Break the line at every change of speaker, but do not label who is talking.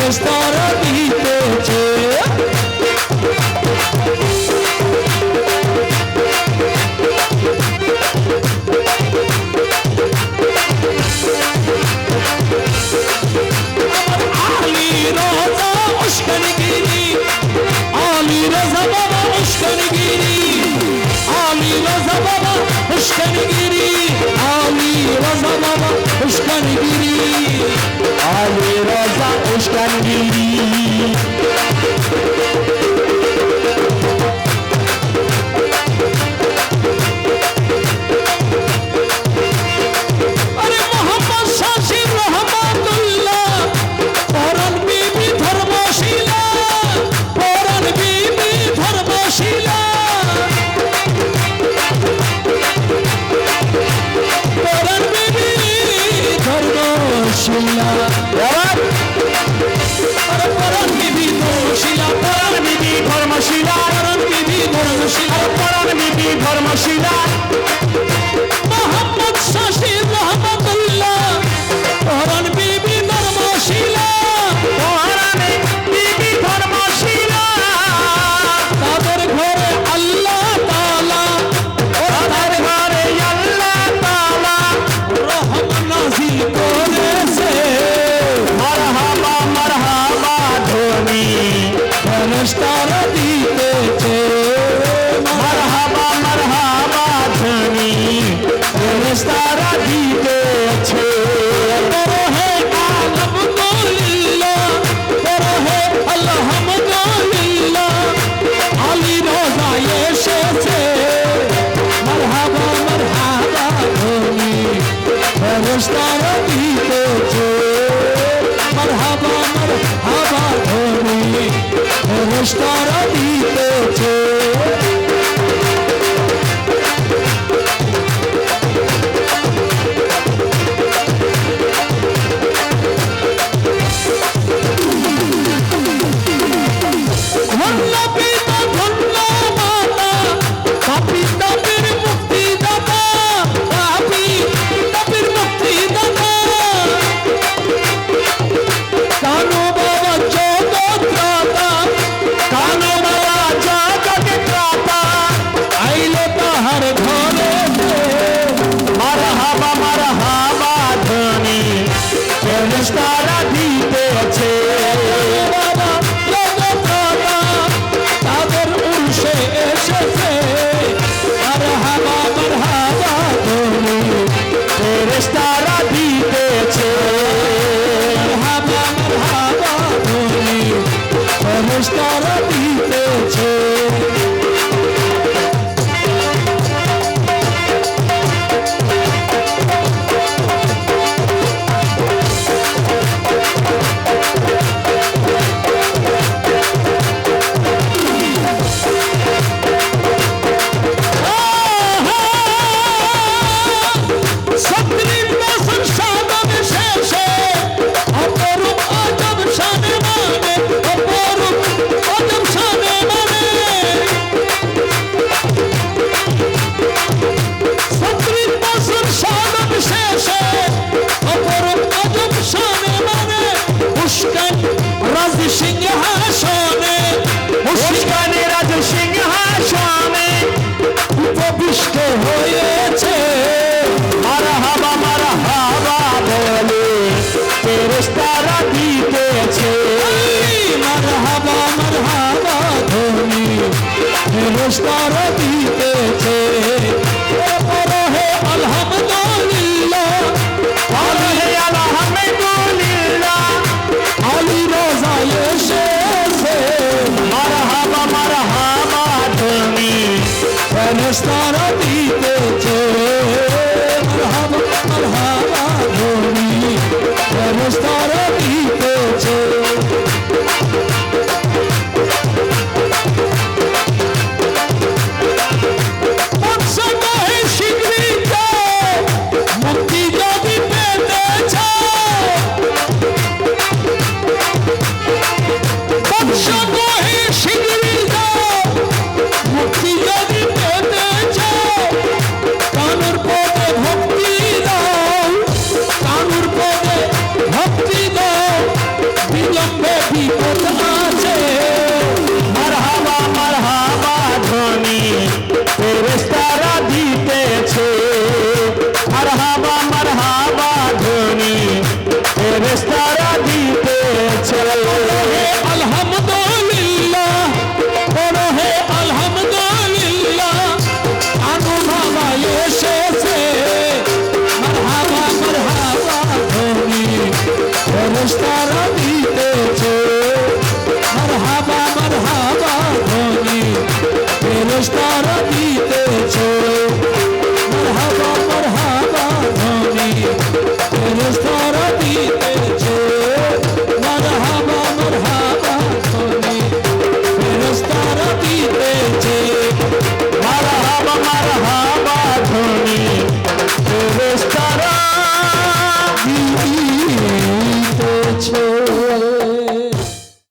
ফেরেশতারা দিতেছে। আলী রাজা উস্কানিগিরি, আলী রাজা বাবা উস্কানিগিরি, আলী রাজা বাবা উস্কানিগিরি, আলী রাজা বাবা উস্কানিগিরি, আলী রাজা উস্কানিগিরি। ধর্মশীলা মোহাম্মদ শাসী রহমাতুল্লাহ, পরাণ বিবি ধর্মশীলা, পরাণ বিবি ধর্মশীলা। তাদের ঘরে আল্লাহ তাআলা, তাদের ঘরে আল্লাহ তাআলা রহমত নাযিল করেছে। মারহাবা মারহাবা ধ্বনি ফেরেশতারা দিতেছে। ফেরেশতারা দিতেছে। বড় হে আলহামদুলিল্লাহ, বড় হে আলহামদুলিল্লাহ, আলী রাজা এসেছে। মারহাবা মারহাবা ধ্বনি ফেরেশতারা দিতেছে। মারহাবা মারহাবা ধ্বনি ফেরেশতারা দিতেছে। ফেরেশতারা দিতেছে। তাদের উর্ষে এসেছে। মারহাবা মারহাবা ধ্বনি ফেরেশতারা দিতেছে। মারহাবা মারহাবা ধ্বনি ফেরেশতারা দিতেছে। হয়েছে। মারহাবা মারহাবা বলে ফেরেশতারা দিতেছে। মারহাবা মারহাবা ধ্বনি ফেরেশতারা দিতেছে। বড় হে আলহামদুলিল্লাহ, বড় হে আলহামদুলিল্লাহ, আলী রাজা এসেছে। মারহাবা মারহাবা ধ্বনি ফেরেশতারা দিতেছে। মারহাবা মারহাবা ধ্বনি ফেরেশতারা দিতেছে। ফেরেশতা